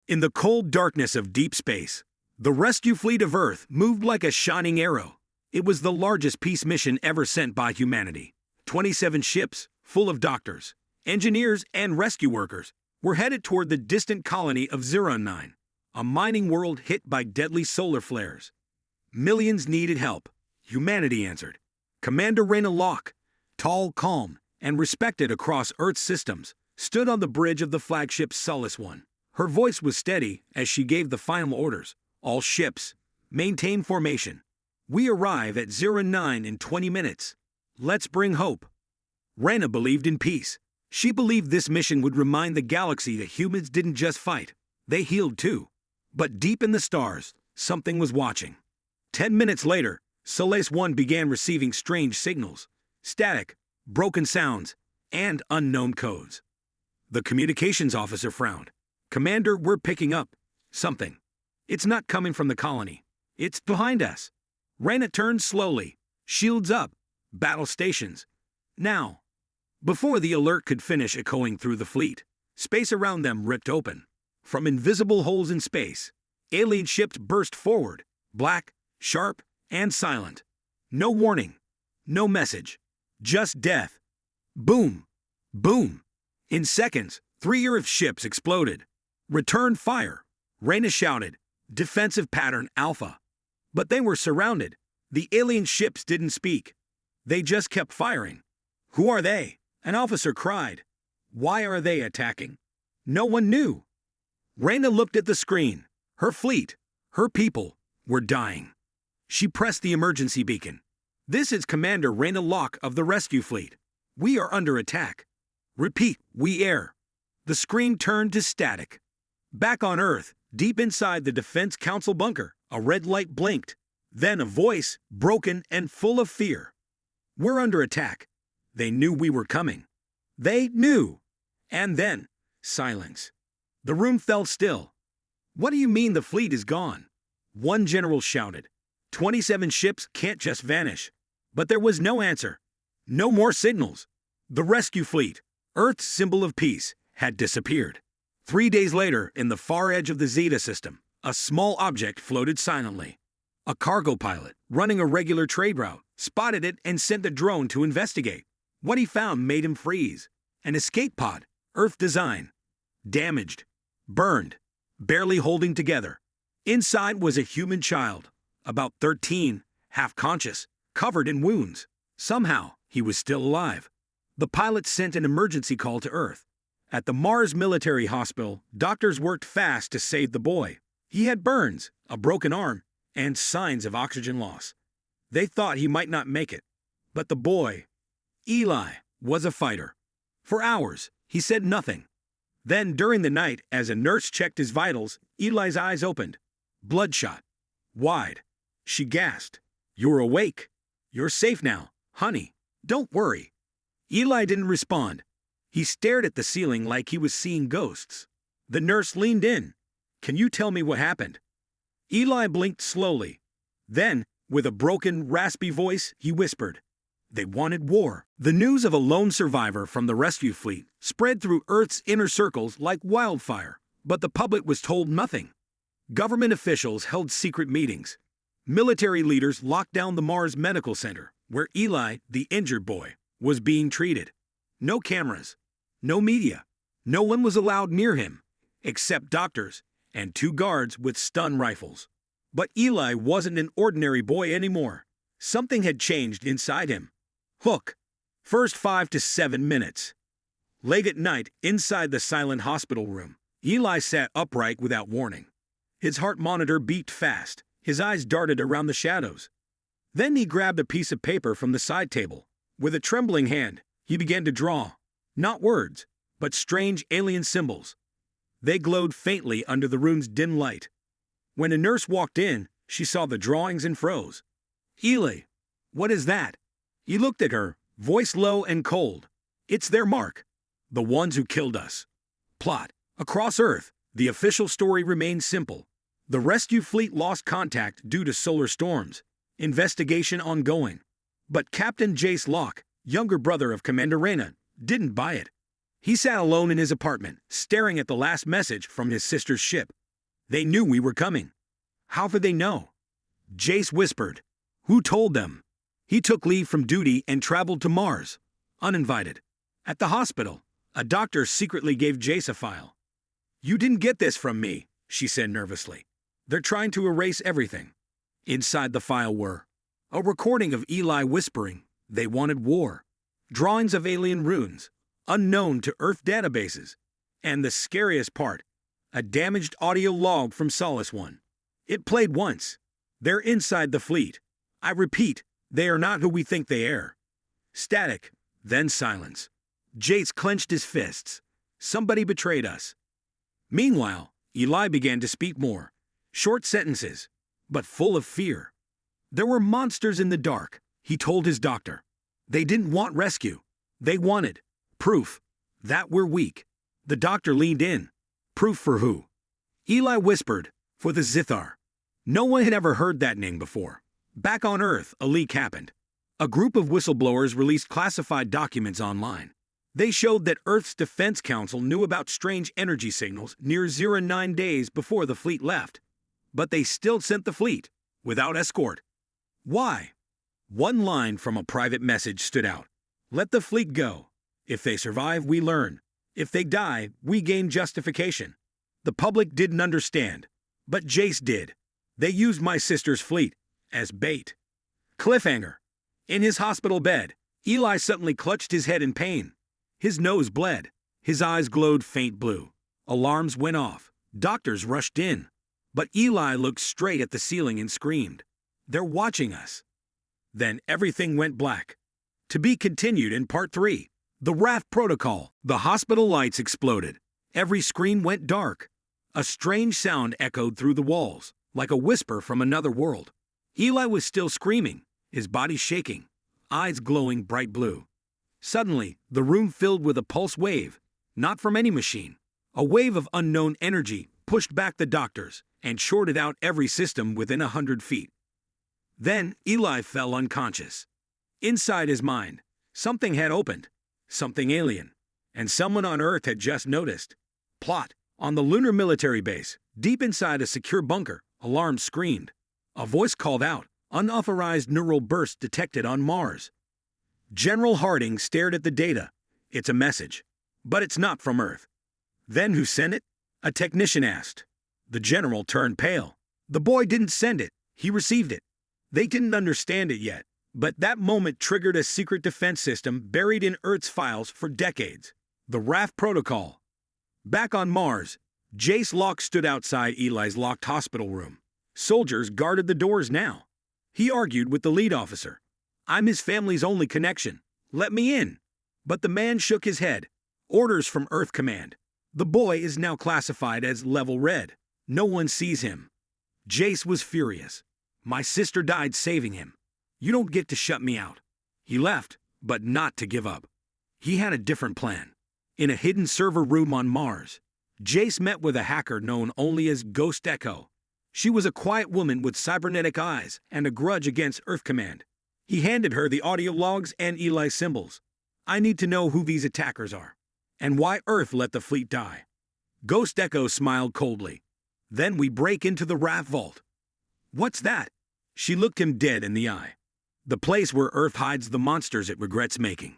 In the cold darkness of deep space, the rescue fleet of Earth moved like a shining arrow. It was the largest peace mission ever sent by humanity. 27 ships, full of doctors, engineers, and rescue workers, were headed toward the distant colony of 09, a mining world hit by deadly solar flares. Millions needed help. Humanity answered. Commander Raina Locke, tall, calm, and respected across Earth's systems, stood on the bridge of the flagship Solace 1. Her voice was steady as she gave the final orders. All ships, maintain formation. We arrive at 09 in 20 minutes. Let's bring hope. Raina believed in peace. She believed this mission would remind the galaxy that humans didn't just fight, they healed too. But deep in the stars, something was watching. 10 minutes later, Solace 1 began receiving strange signals, static, broken sounds, and unknown codes. The communications officer frowned. Commander, we're picking up something. It's not coming from the colony. It's behind us. Raina turned slowly. Shields up. Battle stations. Now. Before the alert could finish echoing through the fleet, space around them ripped open. From invisible holes in space, alien ships burst forward, black, sharp, and silent. No warning. No message. Just death. Boom. Boom. In seconds, 3 Earth ships exploded. Return fire. Raina shouted. Defensive pattern Alpha. But they were surrounded. The alien ships didn't speak. They just kept firing. Who are they? An officer cried. Why are they attacking? No one knew. Raina looked at the screen. Her fleet, her people, were dying. She pressed the emergency beacon. This is Commander Raina Locke of the rescue fleet. We are under attack. Repeat, we air. The screen turned to static. Back on Earth, deep inside the Defense Council bunker, a red light blinked. Then a voice, broken and full of fear. We're under attack. They knew we were coming. They knew. And then, silence. The room fell still. What do you mean the fleet is gone? One general shouted. 27 ships can't just vanish. But there was no answer. No more signals. The rescue fleet, Earth's symbol of peace, had disappeared. 3 days later, in the far edge of the Zeta system, a small object floated silently. A cargo pilot, running a regular trade route, spotted it and sent the drone to investigate. What he found made him freeze. An escape pod, Earth design. Damaged. Burned. Barely holding together. Inside was a human child, about 13, half conscious, covered in wounds. Somehow, he was still alive. The pilot sent an emergency call to Earth. At the Mars Military Hospital, doctors worked fast to save the boy. He had burns, a broken arm, and signs of oxygen loss. They thought he might not make it. But the boy, Eli, was a fighter. For hours, he said nothing. Then, during the night, as a nurse checked his vitals, Eli's eyes opened. Bloodshot. Wide. She gasped. You're awake. You're safe now, honey. Don't worry. Eli didn't respond. He stared at the ceiling like he was seeing ghosts. The nurse leaned in. Can you tell me what happened? Eli blinked slowly. Then, with a broken, raspy voice, he whispered. They wanted war. The news of a lone survivor from the rescue fleet spread through Earth's inner circles like wildfire, but the public was told nothing. Government officials held secret meetings. Military leaders locked down the Mars Medical Center, where Eli, the injured boy, was being treated. No cameras, no media. No one was allowed near him, except doctors and 2 guards with stun rifles. But Eli wasn't an ordinary boy anymore. Something had changed inside him. Hook. First 5 to 7 minutes. Late at night, inside the silent hospital room, Eli sat upright without warning. His heart monitor beat fast. His eyes darted around the shadows. Then he grabbed a piece of paper from the side table. With a trembling hand, he began to draw. Not words, but strange alien symbols. They glowed faintly under the room's dim light. When a nurse walked in, she saw the drawings and froze. Eli, what is that? He looked at her, voice low and cold. It's their mark. The ones who killed us. Plot. Across Earth, the official story remained simple. The rescue fleet lost contact due to solar storms. Investigation ongoing. But Captain Jace Locke, younger brother of Commander Raina, didn't buy it. He sat alone in his apartment, staring at the last message from his sister's ship. They knew we were coming. How could they know? Jace whispered. Who told them? He took leave from duty and traveled to Mars, uninvited. At the hospital, a doctor secretly gave Jace a file. You didn't get this from me, she said nervously. They're trying to erase everything. Inside the file were a recording of Eli whispering they wanted war, drawings of alien runes, unknown to Earth databases, and the scariest part, a damaged audio log from Solace One. It played once. They're inside the fleet. I repeat, they are not who we think they are. Static, then silence. Jace clenched his fists. Somebody betrayed us. Meanwhile, Eli began to speak more. Short sentences, but full of fear. There were monsters in the dark, he told his doctor. They didn't want rescue. They wanted proof that we're weak. The doctor leaned in. Proof for who? Eli whispered, for the Zithar. No one had ever heard that name before. Back on Earth, a leak happened. A group of whistleblowers released classified documents online. They showed that Earth's Defense Council knew about strange energy signals near 09 days before the fleet left. But they still sent the fleet, without escort. Why? One line from a private message stood out. Let the fleet go. If they survive, we learn. If they die, we gain justification. The public didn't understand, but Jace did. They used my sister's fleet as bait. Cliffhanger. In his hospital bed, Eli suddenly clutched his head in pain. His nose bled. His eyes glowed faint blue. Alarms went off. Doctors rushed in. But Eli looked straight at the ceiling and screamed. They're watching us. Then everything went black. To be continued in Part 3. The Raft Protocol. The hospital lights exploded. Every screen went dark. A strange sound echoed through the walls, like a whisper from another world. Eli was still screaming, his body shaking, eyes glowing bright blue. Suddenly, the room filled with a pulse wave, not from any machine. A wave of unknown energy pushed back the doctors and shorted out every system within 100 feet. Then Eli fell unconscious. Inside his mind, something had opened, something alien, and someone on Earth had just noticed. Plot. On the lunar military base, deep inside a secure bunker, alarms screamed. A voice called out, unauthorized neural burst detected on Mars. General Harding stared at the data. It's a message, but it's not from Earth. Then who sent it? A technician asked. The general turned pale. The boy didn't send it, he received it. They didn't understand it yet, but that moment triggered a secret defense system buried in Earth's files for decades. The Raft Protocol. Back on Mars, Jace Locke stood outside Eli's locked hospital room. Soldiers guarded the doors now. He argued with the lead officer. I'm his family's only connection. Let me in. But the man shook his head. Orders from Earth Command. The boy is now classified as Level Red. No one sees him. Jace was furious. My sister died saving him. You don't get to shut me out. He left, but not to give up. He had a different plan. In a hidden server room on Mars, Jace met with a hacker known only as Ghost Echo. She was a quiet woman with cybernetic eyes and a grudge against Earth Command. He handed her the audio logs and Eli's symbols. I need to know who these attackers are, and why Earth let the fleet die. Ghost Echo smiled coldly. Then we break into the Raft Vault. What's that? She looked him dead in the eye. The place where Earth hides the monsters it regrets making.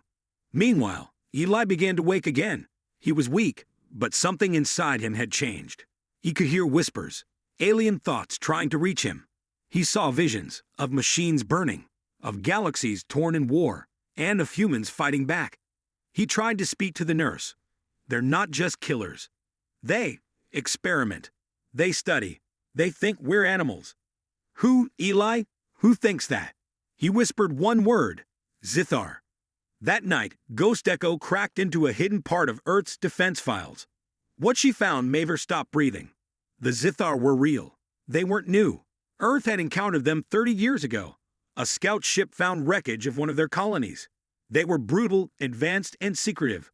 Meanwhile, Eli began to wake again. He was weak, but something inside him had changed. He could hear whispers, alien thoughts trying to reach him. He saw visions of machines burning, of galaxies torn in war, and of humans fighting back. He tried to speak to the nurse. They're not just killers. They experiment. They study. They think we're animals. Who, Eli? Who thinks that? He whispered one word, Zithar. That night, Ghost Echo cracked into a hidden part of Earth's defense files. What she found made her stop breathing. The Zithar were real. They weren't new. Earth had encountered them 30 years ago. A scout ship found wreckage of one of their colonies. They were brutal, advanced, and secretive.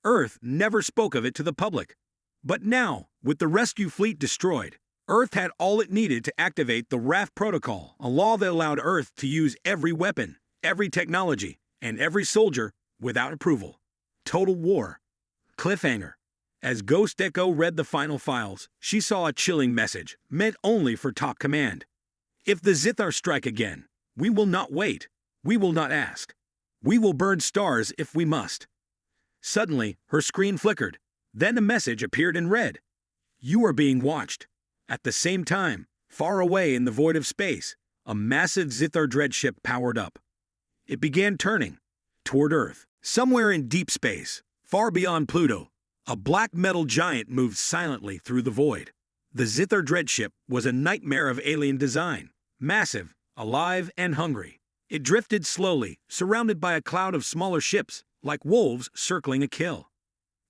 Earth never spoke of it to the public. But now, with the rescue fleet destroyed, Earth had all it needed to activate the Raft Protocol, a law that allowed Earth to use every weapon, every technology, and every soldier without approval. Total war. Cliffhanger. As Ghost Echo read the final files, she saw a chilling message, meant only for top command. If the Zithar strike again, we will not wait. We will not ask. We will burn stars if we must. Suddenly, her screen flickered. Then a message appeared in red. You are being watched. At the same time, far away in the void of space, a massive Zithar dreadship powered up. It began turning toward Earth. Somewhere in deep space, far beyond Pluto, a black metal giant moved silently through the void. The Zithar dreadship was a nightmare of alien design, massive, alive, and hungry. It drifted slowly, surrounded by a cloud of smaller ships, like wolves circling a kill.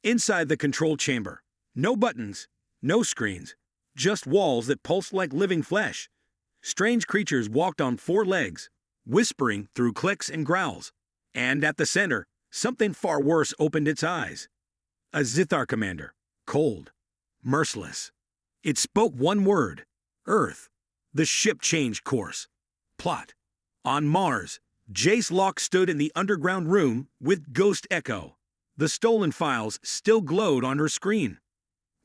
Inside the control chamber, no buttons, no screens, just walls that pulsed like living flesh. Strange creatures walked on four legs, whispering through clicks and growls. And at the center, something far worse opened its eyes. A Zithar commander, cold, merciless. It spoke one word, Earth. The ship changed course. Plot. On Mars, Jace Locke stood in the underground room with Ghost Echo. The stolen files still glowed on her screen.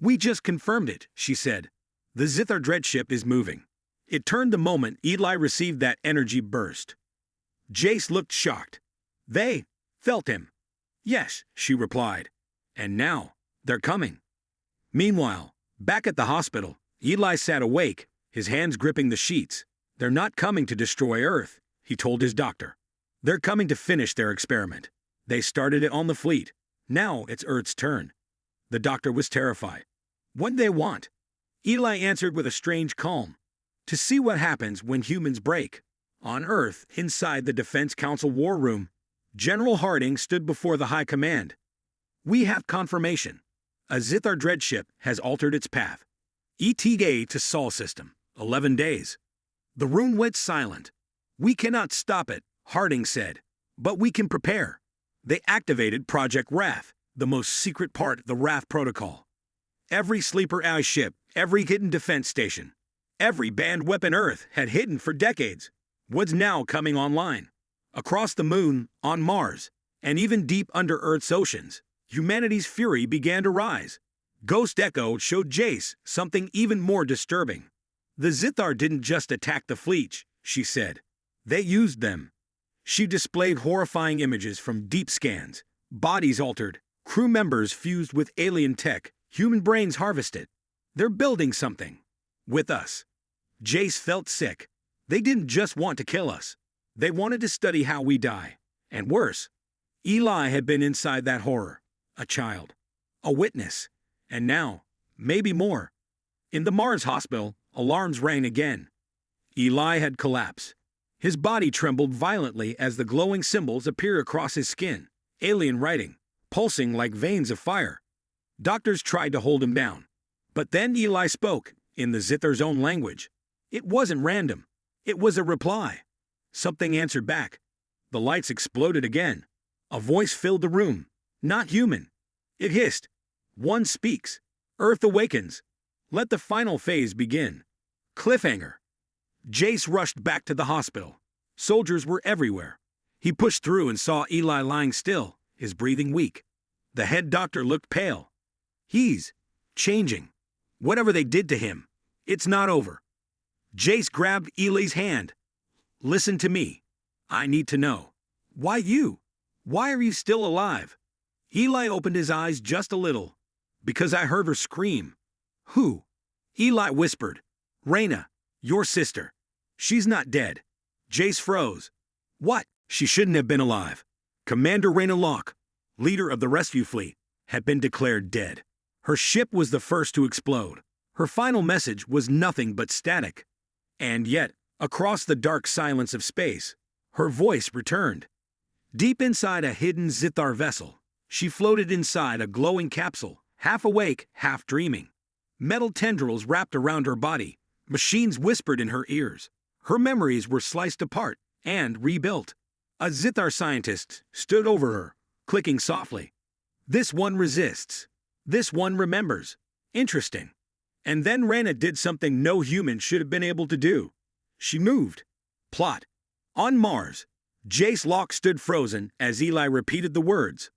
We just confirmed it, she said. The Zithar dreadship is moving. It turned the moment Eli received that energy burst. Jace looked shocked. They felt him. Yes, she replied. And now, they're coming. Meanwhile, back at the hospital, Eli sat awake, his hands gripping the sheets. They're not coming to destroy Earth, he told his doctor. They're coming to finish their experiment. They started it on the fleet. Now it's Earth's turn. The doctor was terrified. What do they want? Eli answered with a strange calm. To see what happens when humans break. On Earth, inside the Defense Council war room, General Harding stood before the High Command. We have confirmation. A Zithar dreadship has altered its path. ETA to Sol system, 11 days. The room went silent. We cannot stop it, Harding said, but we can prepare. They activated Project Wrath, the most secret part of the Wrath protocol. Every sleeper eye ship, every hidden defense station, every banned weapon Earth had hidden for decades was now coming online. Across the moon, on Mars, and even deep under Earth's oceans, humanity's fury began to rise. Ghost Echo showed Jace something even more disturbing. The Zithar didn't just attack the fleet, she said. They used them. She displayed horrifying images from deep scans, bodies altered, crew members fused with alien tech, human brains harvested. They're building something. With us. Jace felt sick. They didn't just want to kill us. They wanted to study how we die. And worse, Eli had been inside that horror. A child. A witness. And now, maybe more. In the Mars hospital, alarms rang again. Eli had collapsed. His body trembled violently as the glowing symbols appeared across his skin. Alien writing, pulsing like veins of fire. Doctors tried to hold him down. But then Eli spoke, in the Zithar's own language. It wasn't random. It was a reply. Something answered back. The lights exploded again. A voice filled the room. Not human. It hissed. One speaks. Earth awakens. Let the final phase begin. Cliffhanger. Jace rushed back to the hospital. Soldiers were everywhere. He pushed through and saw Eli lying still, his breathing weak. The head doctor looked pale. He's changing. Whatever they did to him, it's not over. Jace grabbed Eli's hand. Listen to me. I need to know. Why you? Why are you still alive? Eli opened his eyes just a little. Because I heard her scream. Who? Eli whispered. Raina, your sister. She's not dead. Jace froze. What? She shouldn't have been alive. Commander Raina Locke, leader of the rescue fleet, had been declared dead. Her ship was the first to explode. Her final message was nothing but static. And yet, across the dark silence of space, her voice returned. Deep inside a hidden Zithar vessel, she floated inside a glowing capsule, half awake, half dreaming. Metal tendrils wrapped around her body. Machines whispered in her ears. Her memories were sliced apart and rebuilt. A Zithar scientist stood over her, clicking softly. This one resists. This one remembers. Interesting. And then Raina did something no human should have been able to do. She moved. Plot. On Mars, Jace Locke stood frozen as Eli repeated the words.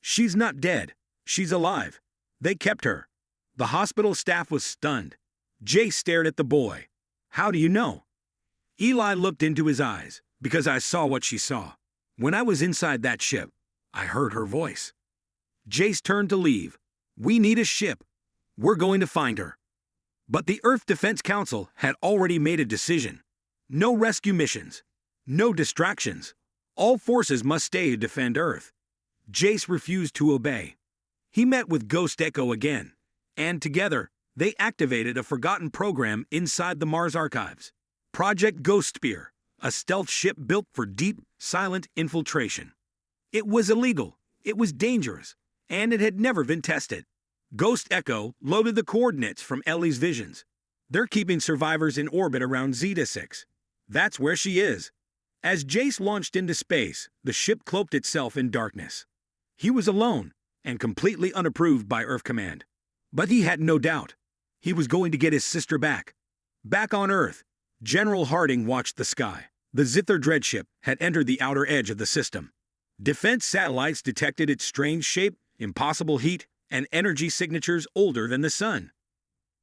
She's not dead. She's alive. They kept her. The hospital staff was stunned. Jace stared at the boy. How do you know? Eli looked into his eyes, because I saw what she saw. When I was inside that ship, I heard her voice. Jace turned to leave. We need a ship. We're going to find her. But the Earth Defense Council had already made a decision. No rescue missions. No distractions. All forces must stay to defend Earth. Jace refused to obey. He met with Ghost Echo again, and together, they activated a forgotten program inside the Mars archives. Project Ghost Spear, a stealth ship built for deep, silent infiltration. It was illegal, it was dangerous, and it had never been tested. Ghost Echo loaded the coordinates from Ellie's visions. They're keeping survivors in orbit around Zeta 6. That's where she is. As Jace launched into space, the ship cloaked itself in darkness. He was alone, and completely unapproved by Earth Command. But he had no doubt. He was going to get his sister back. Back on Earth, General Harding watched the sky. The Zithar dreadship had entered the outer edge of the system. Defense satellites detected its strange shape, impossible heat, and energy signatures older than the sun.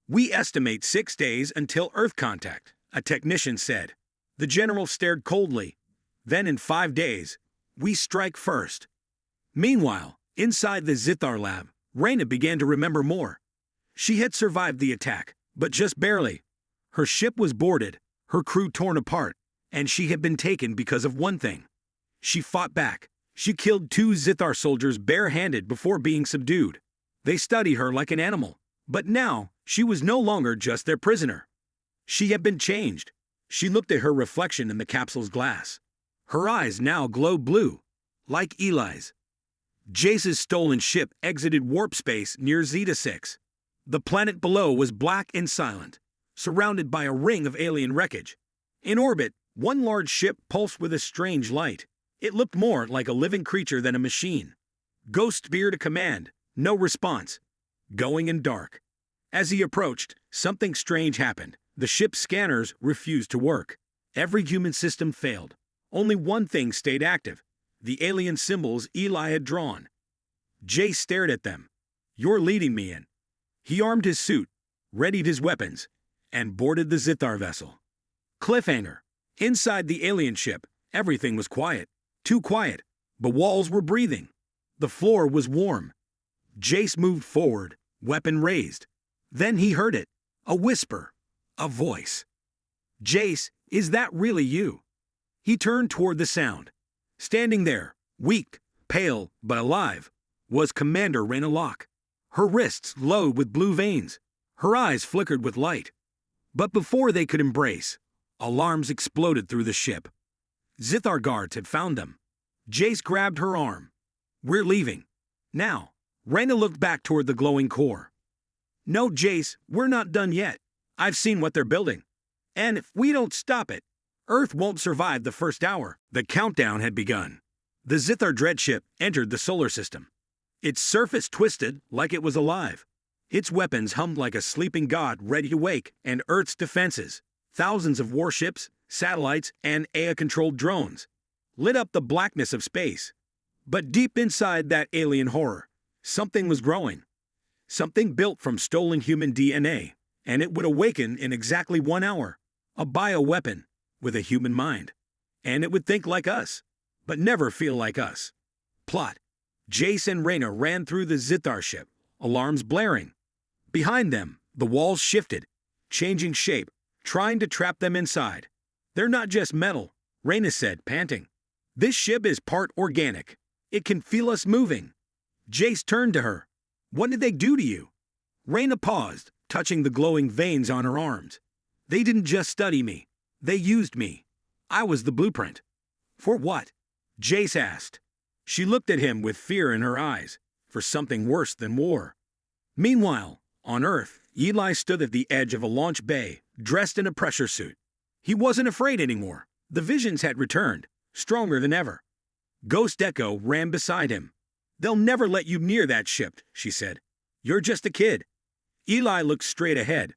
We estimate 6 days until Earth contact, a technician said. The general stared coldly. Then in 5 days, we strike first. Meanwhile, inside the Zithar lab, Reyna began to remember more. She had survived the attack, but just barely. Her ship was boarded, her crew torn apart, and she had been taken because of one thing. She fought back. She killed 2 Zithar soldiers barehanded before being subdued. They studied her like an animal, but now she was no longer just their prisoner. She had been changed. She looked at her reflection in the capsule's glass. Her eyes now glowed blue, like Eli's. Jace's stolen ship exited warp space near Zeta 6. The planet below was black and silent, surrounded by a ring of alien wreckage. In orbit, one large ship pulsed with a strange light. It looked more like a living creature than a machine. Ghost Spear to command, no response. Going in dark. As he approached, something strange happened. The ship's scanners refused to work. Every human system failed. Only one thing stayed active. The alien symbols Eli had drawn. Jace stared at them. You're leading me in. He armed his suit, readied his weapons, and boarded the Zithar vessel. Cliffhanger. Inside the alien ship, everything was quiet. Too quiet. The walls were breathing. The floor was warm. Jace moved forward, weapon raised. Then he heard it. A whisper. A voice. Jace, is that really you? He turned toward the sound. Standing there, weak, pale, but alive, was Commander Reyna Locke. Her wrists glowed with blue veins. Her eyes flickered with light. But before they could embrace, alarms exploded through the ship. Zithar guards had found them. Jace grabbed her arm. We're leaving. Now. Reyna looked back toward the glowing core. No, Jace, we're not done yet. I've seen what they're building. And if we don't stop it, Earth won't survive the first hour. The countdown had begun. The Zithar dreadship entered the solar system. Its surface twisted like it was alive. Its weapons hummed like a sleeping god ready to wake, and Earth's defenses, thousands of warships, satellites, and AI-controlled drones, lit up the blackness of space. But deep inside that alien horror, something was growing. Something built from stolen human DNA, and it would awaken in exactly 1 hour. A bioweapon with a human mind. And it would think like us, but never feel like us. Plot. Jace and Reyna ran through the Zithar ship, alarms blaring. Behind them, the walls shifted, changing shape, trying to trap them inside. They're not just metal, Reyna said, panting. This ship is part organic. It can feel us moving. Jace turned to her. What did they do to you? Reyna paused, touching the glowing veins on her arms. They didn't just study me. They used me. I was the blueprint. For what? Jace asked. She looked at him with fear in her eyes, for something worse than war. Meanwhile, on Earth, Eli stood at the edge of a launch bay, dressed in a pressure suit. He wasn't afraid anymore. The visions had returned, stronger than ever. Ghost Echo ran beside him. They'll never let you near that ship, she said. You're just a kid. Eli looked straight ahead.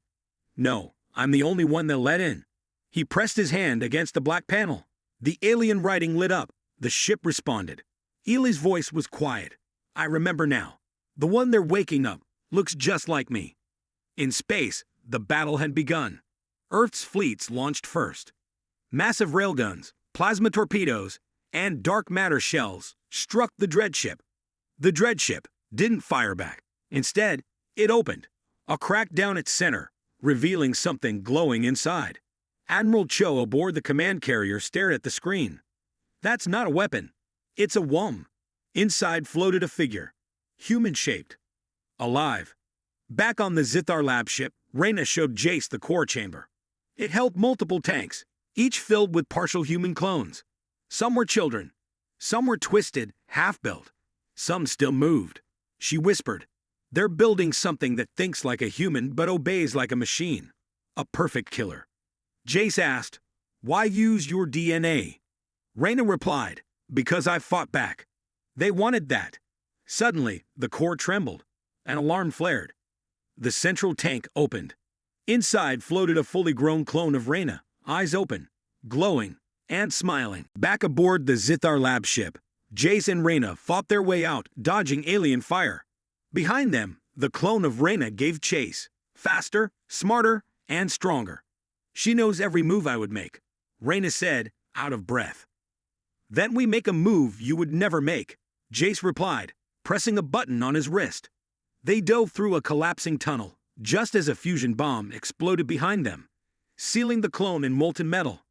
No, I'm the only one they'll let in. He pressed his hand against the black panel. The alien writing lit up. The ship responded. Eli's voice was quiet. I remember now. The one they're waking up, Looks just like me. In space, the battle had begun. Earth's fleets launched first. Massive railguns, plasma torpedoes, and dark matter shells struck the dreadship. The dreadship didn't fire back. Instead, it opened, a crack down its center, revealing something glowing inside. Admiral Cho aboard the command carrier stared at the screen. That's not a weapon. It's a womb. Inside floated a figure, human-shaped, alive. Back on the Zithar lab ship, Reyna showed Jace the core chamber. It held multiple tanks, each filled with partial human clones. Some were children. Some were twisted, half-built. Some still moved. She whispered, "They're building something that thinks like a human but obeys like a machine. A perfect killer." Jace asked, "Why use your DNA?" Reyna replied, "Because I fought back. They wanted that." Suddenly, the core trembled. An alarm flared. The central tank opened. Inside floated a fully grown clone of Reyna, eyes open, glowing, and smiling. Back aboard the Zithar lab ship, Jace and Reyna fought their way out, dodging alien fire. Behind them, the clone of Reyna gave chase, faster, smarter, and stronger. "She knows every move I would make," Reyna said, out of breath. "Then we make a move you would never make," Jace replied, pressing a button on his wrist. They dove through a collapsing tunnel, just as a fusion bomb exploded behind them, sealing the clone in molten metal.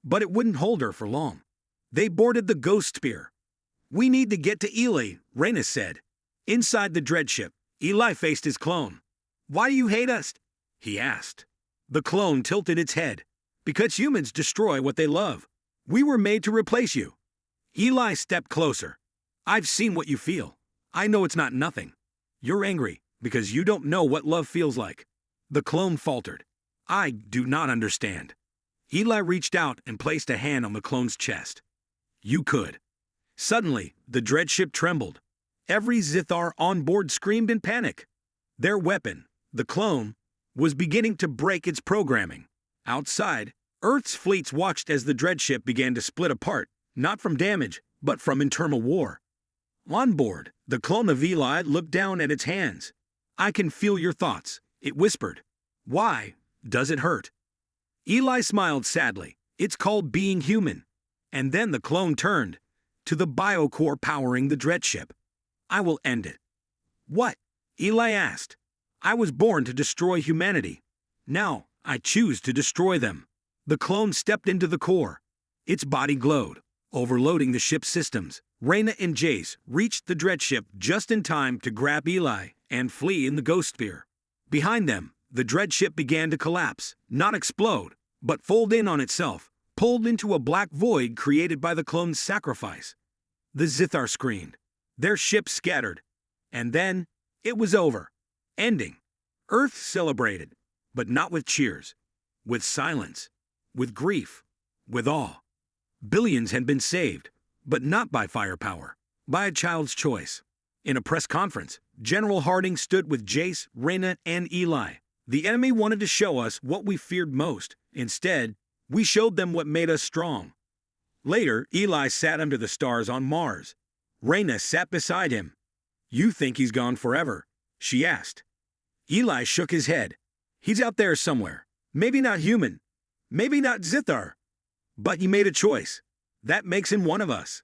But it wouldn't hold her for long. They boarded the ghost spear. "We need to get to Eli," Reyna said. Inside the dreadship, Eli faced his clone. "Why do you hate us?" he asked. The clone tilted its head. "Because humans destroy what they love. We were made to replace you." Eli stepped closer. "I've seen what you feel. I know it's not nothing. You're angry because you don't know what love feels like." The clone faltered. "I do not understand." Eli reached out and placed a hand on the clone's chest. "You could." Suddenly, the dreadship trembled. Every Zithar on board screamed in panic. Their weapon, the clone, was beginning to break its programming. Outside, Earth's fleets watched as the dreadship began to split apart, not from damage, but from internal war. On board, the clone of Eli looked down at its hands. "I can feel your thoughts," it whispered. "Why? Does it hurt?" Eli smiled sadly. "It's called being human." And then the clone turned to the biocore powering the dreadship. "I will end it." "What?" Eli asked. "I was born to destroy humanity. Now, I choose to destroy them." The clone stepped into the core. Its body glowed, overloading the ship's systems. Reyna and Jace reached the dreadship just in time to grab Eli and flee in the ghost spear. Behind them, the dreadship began to collapse, not explode, but fold in on itself, pulled into a black void created by the clone's sacrifice. The Zithar screamed. Their ship scattered. And then, it was over. Ending. Earth celebrated, but not with cheers. With silence. With grief. With awe. Billions had been saved, but not by firepower. By a child's choice. In a press conference, General Harding stood with Jace, Reyna, and Eli. The enemy wanted to show us what we feared most. Instead, we showed them what made us strong. Later, Eli sat under the stars on Mars. Reyna sat beside him. "You think he's gone forever?" she asked. Eli shook his head. "He's out there somewhere. Maybe not human. Maybe not Zithar. But he made a choice. That makes him one of us."